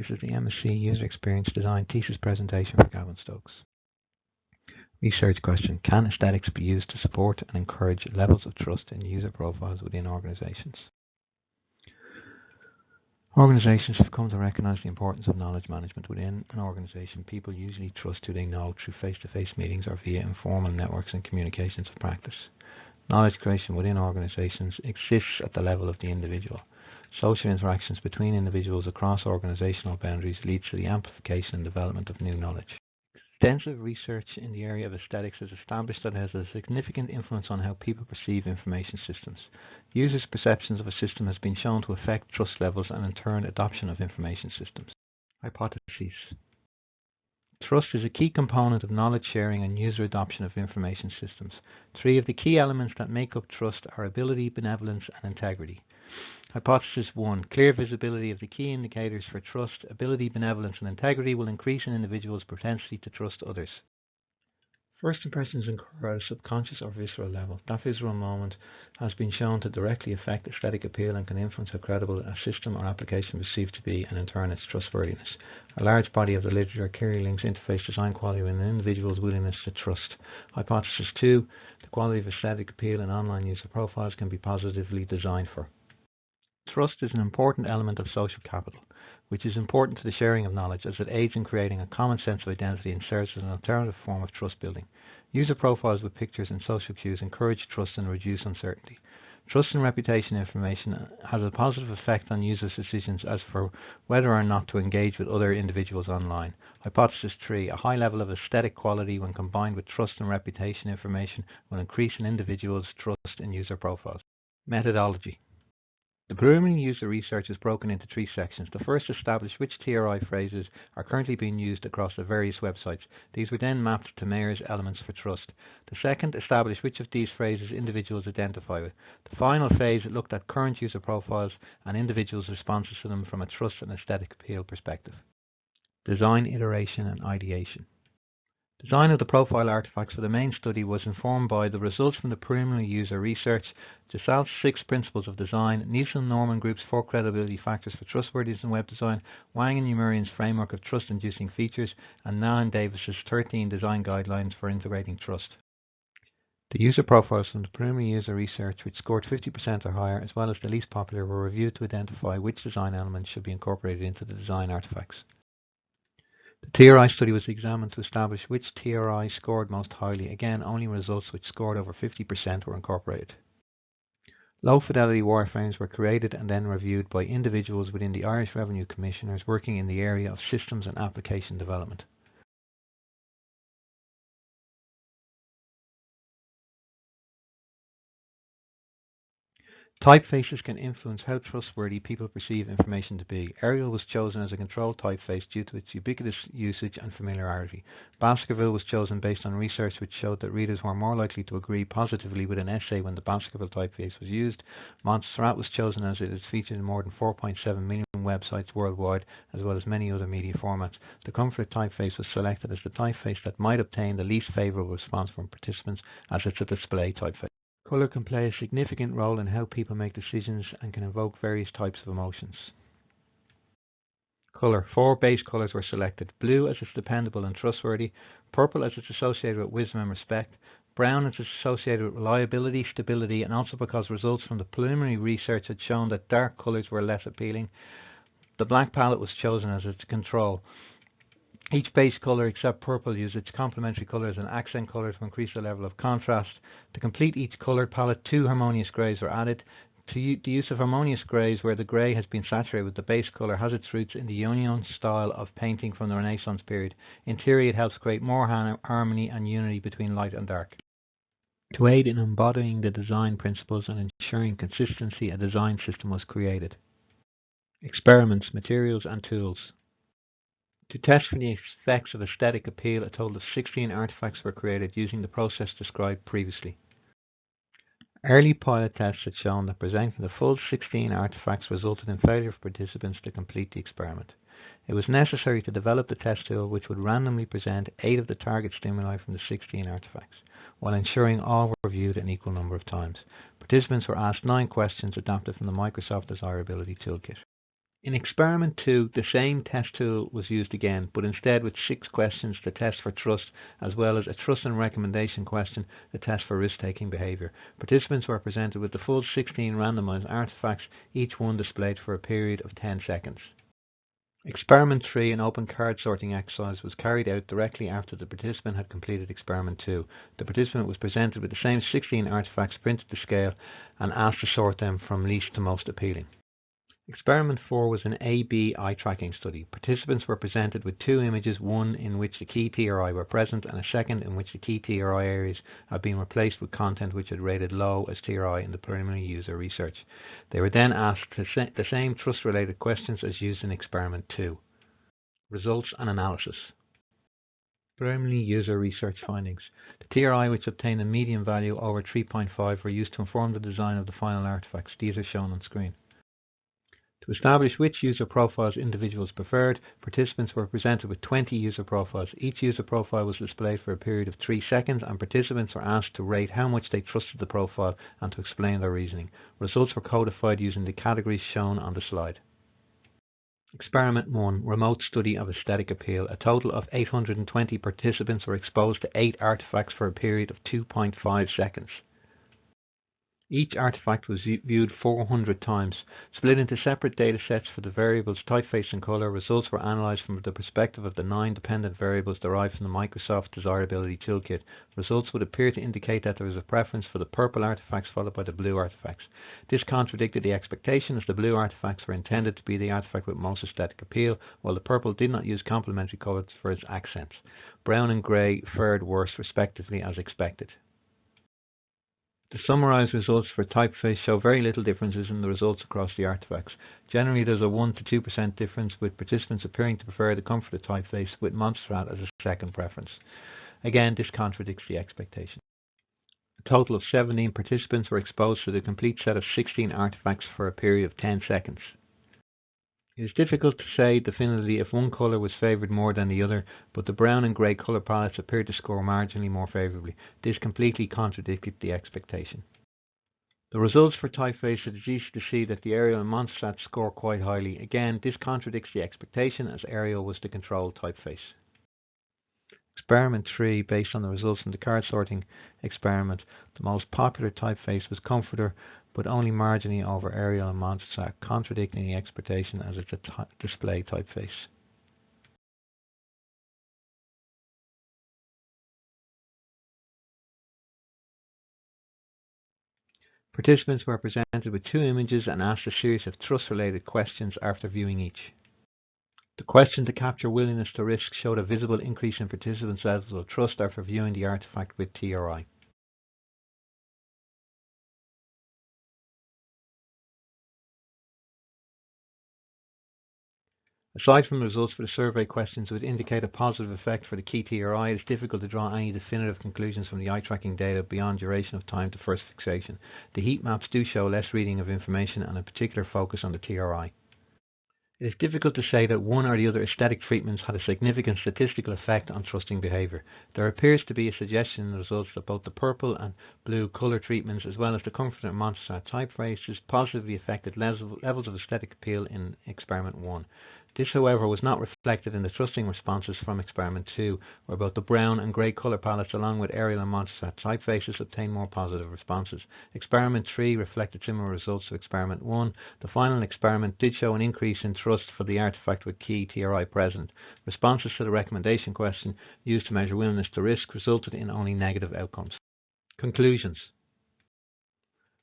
This is the MSc User Experience Design Thesis presentation for Gavin Stokes. Research question: can aesthetics be used to support and encourage levels of trust in user profiles within organizations? Organizations have come to recognize the importance of knowledge management within an organization. People usually trust who they know through face-to-face meetings or via informal networks and communications of practice. Knowledge creation within organizations exists at the level of the individual. Social interactions between individuals across organizational boundaries leads to the amplification and development of new knowledge. Extensive research in the area of aesthetics has established that it has a significant influence on how people perceive information systems. Users' perceptions of a system has been shown to affect trust levels and in turn adoption of information systems. Hypotheses. Trust is a key component of knowledge sharing and user adoption of information systems. Three of the key elements that make up trust are ability, benevolence, and integrity. Hypothesis 1. Clear visibility of the key indicators for trust, ability, benevolence, and integrity will increase an individual's propensity to trust others. First impressions occur at a subconscious or visceral level. That visceral moment has been shown to directly affect aesthetic appeal and can influence how credible a system or application is perceived to be and in turn its trustworthiness. A large body of the literature clearly links interface design quality with an individual's willingness to trust. Hypothesis 2. The quality of aesthetic appeal in online user profiles can be positively designed for. Trust is an important element of social capital, which is important to the sharing of knowledge as it aids in creating a common sense of identity and serves as an alternative form of trust building. User profiles with pictures and social cues encourage trust and reduce uncertainty. Trust and reputation information has a positive effect on users' decisions as for whether or not to engage with other individuals online. Hypothesis 3. A high level of aesthetic quality when combined with trust and reputation information will increase an individual's trust in user profiles. Methodology. The preliminary user research is broken into three sections. The first established which TRI phrases are currently being used across the various websites. These were then mapped to Mayer's elements for trust. The second established which of these phrases individuals identify with. The final phase looked at current user profiles and individuals' responses to them from a trust and aesthetic appeal perspective. Design, iteration, and ideation. Design of the profile artifacts for the main study was informed by the results from the preliminary user research, Gissel's 6 principles of design, Nielsen-Norman Group's 4 credibility factors for trustworthiness in web design, Wang and Umurian's framework of trust-inducing features, and Na and Davis's 13 design guidelines for integrating trust. The user profiles from the preliminary user research, which scored 50% or higher, as well as the least popular, were reviewed to identify which design elements should be incorporated into the design artifacts. The TRI study was examined to establish which TRI scored most highly. Again, only results which scored over 50% were incorporated. Low-fidelity wireframes were created and then reviewed by individuals within the Irish Revenue Commissioners working in the area of systems and application development. Typefaces can influence how trustworthy people perceive information to be. Arial was chosen as a control typeface due to its ubiquitous usage and familiarity. Baskerville was chosen based on research which showed that readers were more likely to agree positively with an essay when the Baskerville typeface was used. Montserrat was chosen as it is featured in more than 4.7 million websites worldwide, as well as many other media formats. The Comfort typeface was selected as the typeface that might obtain the least favorable response from participants, as it's a display typeface. Color can play a significant role in how people make decisions and can evoke various types of emotions. Color. 4 base colors were selected. Blue as it's dependable and trustworthy, purple as it's associated with wisdom and respect, brown as it's associated with reliability, stability, and also because results from the preliminary research had shown that dark colors were less appealing. The black palette was chosen as its control. Each base color except purple used its complementary colors and accent colors to increase the level of contrast. To complete each color palette, 2 harmonious grays were added. The use of harmonious grays where the grey has been saturated with the base color has its roots in the Ionian style of painting from the Renaissance period. In theory, it helps create more harmony and unity between light and dark. To aid in embodying the design principles and ensuring consistency, a design system was created. Experiments, materials, and tools. To test for the effects of aesthetic appeal, a total of 16 artifacts were created using the process described previously. Early pilot tests had shown that presenting the full 16 artifacts resulted in failure for participants to complete the experiment. It was necessary to develop the test tool which would randomly present 8 of the target stimuli from the 16 artifacts, while ensuring all were viewed an equal number of times. Participants were asked 9 questions adapted from the Microsoft Desirability Toolkit. In experiment 2, the same test tool was used again, but instead with 6 questions to test for trust, as well as a trust and recommendation question to test for risk-taking behaviour. Participants were presented with the full 16 randomised artefacts, each one displayed for a period of 10 seconds. Experiment 3, an open card sorting exercise, was carried out directly after the participant had completed experiment 2. The participant was presented with the same 16 artefacts printed to scale and asked to sort them from least to most appealing. Experiment 4 was an A-B eye tracking study. Participants were presented with 2 images, one in which the key TRI were present and a second in which the key TRI areas had been replaced with content which had rated low as TRI in the preliminary user research. They were then asked the same trust-related questions as used in Experiment 2. Results and analysis. Preliminary user research findings. The TRI which obtained a median value over 3.5 were used to inform the design of the final artifacts. These are shown on screen. To establish which user profiles individuals preferred, participants were presented with 20 user profiles. Each user profile was displayed for a period of 3 seconds, and participants were asked to rate how much they trusted the profile and to explain their reasoning. Results were codified using the categories shown on the slide. Experiment 1, remote study of aesthetic appeal. A total of 820 participants were exposed to 8 artifacts for a period of 2.5 seconds. Each artifact was viewed 400 times. Split into separate data sets for the variables typeface and color, results were analyzed from the perspective of the 9 dependent variables derived from the Microsoft Desirability Toolkit. Results would appear to indicate that there was a preference for the purple artifacts followed by the blue artifacts. This contradicted the expectation, as the blue artifacts were intended to be the artifact with most aesthetic appeal, while the purple did not use complementary colors for its accents. Brown and grey fared worse respectively, as expected. The summarized results for typeface show very little differences in the results across the artifacts. Generally, there's a 1 to 2% difference, with participants appearing to prefer the comfort of typeface, with Montserrat as a second preference. Again, this contradicts the expectation. A total of 17 participants were exposed to the complete set of 16 artifacts for a period of 10 seconds. It is difficult to say definitively if one colour was favoured more than the other, but the brown and grey colour palettes appeared to score marginally more favourably. This completely contradicted the expectation. The results for typeface, it is easy to see that the Arial and Montserrat score quite highly. Again, this contradicts the expectation, as Arial was the control typeface. Experiment 3, based on the results from the card sorting experiment, the most popular typeface was Comforter, but only marginally over Arial and Montserrat, contradicting the expectation as it's a display typeface. Participants were presented with 2 images and asked a series of trust-related questions after viewing each. The question to capture willingness to risk showed a visible increase in participants' levels of trust after viewing the artifact with TRI. Aside from the results for the survey questions which indicate a positive effect for the key TRI, it is difficult to draw any definitive conclusions from the eye tracking data beyond duration of time to first fixation. The heat maps do show less reading of information and a particular focus on the TRI. It is difficult to say that one or the other aesthetic treatments had a significant statistical effect on trusting behaviour. There appears to be a suggestion in the results that both the purple and blue colour treatments, as well as the Comforter and Montserrat typefaces, positively affected levels of aesthetic appeal in Experiment 1. This, however, was not reflected in the trusting responses from Experiment 2, where both the brown and grey colour palettes along with Arial and Montserrat typefaces obtained more positive responses. Experiment 3 reflected similar results to Experiment 1. The final experiment did show an increase in trust for the artifact with key TRI present. Responses to the recommendation question used to measure willingness to risk resulted in only negative outcomes. Conclusions.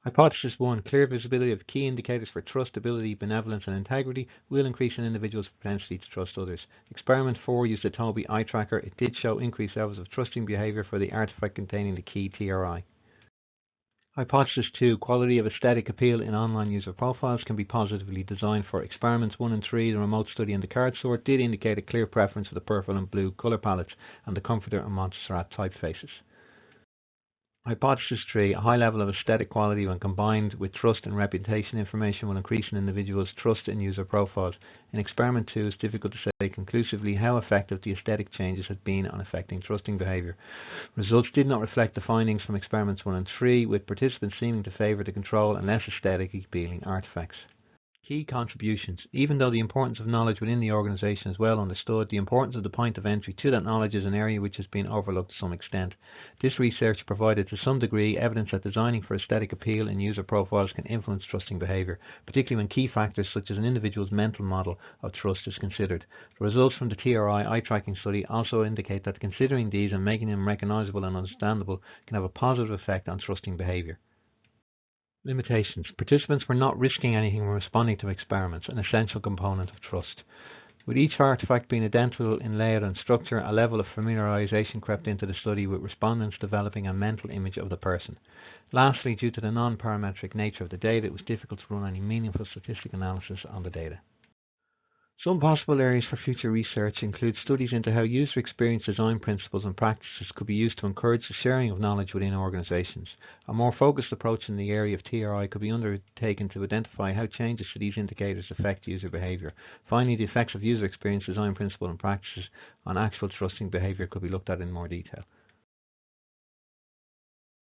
Hypothesis 1. Clear visibility of key indicators for trustability, benevolence and integrity will increase an individual's propensity to trust others. Experiment 4 used the Tobii eye tracker. It did show increased levels of trusting behaviour for the artifact containing the key TRI. Hypothesis 2. Quality of aesthetic appeal in online user profiles can be positively designed for. Experiments 1 and 3, the remote study and the card sort, did indicate a clear preference for the purple and blue colour palettes and the Comforter and Montserrat typefaces. Hypothesis 3. A high level of aesthetic quality when combined with trust and reputation information will increase an individual's trust in user profiles. In Experiment 2, it's difficult to say conclusively how effective the aesthetic changes had been on affecting trusting behaviour. Results did not reflect the findings from Experiments 1 and 3, with participants seeming to favour the control and less aesthetically appealing artefacts. Key contributions. Even though the importance of knowledge within the organisation is well understood, the importance of the point of entry to that knowledge is an area which has been overlooked to some extent. This research provided to some degree evidence that designing for aesthetic appeal in user profiles can influence trusting behaviour, particularly when key factors such as an individual's mental model of trust is considered. The results from the TRI eye tracking study also indicate that considering these and making them recognisable and understandable can have a positive effect on trusting behaviour. Limitations. Participants were not risking anything when responding to experiments, an essential component of trust. With each artifact being identical in layout and structure, a level of familiarization crept into the study, with respondents developing a mental image of the person. Lastly, due to the non-parametric nature of the data, it was difficult to run any meaningful statistical analysis on the data. Some possible areas for future research include studies into how user experience design principles and practices could be used to encourage the sharing of knowledge within organizations. A more focused approach in the area of TRI could be undertaken to identify how changes to these indicators affect user behavior. Finally, the effects of user experience design principles and practices on actual trusting behavior could be looked at in more detail.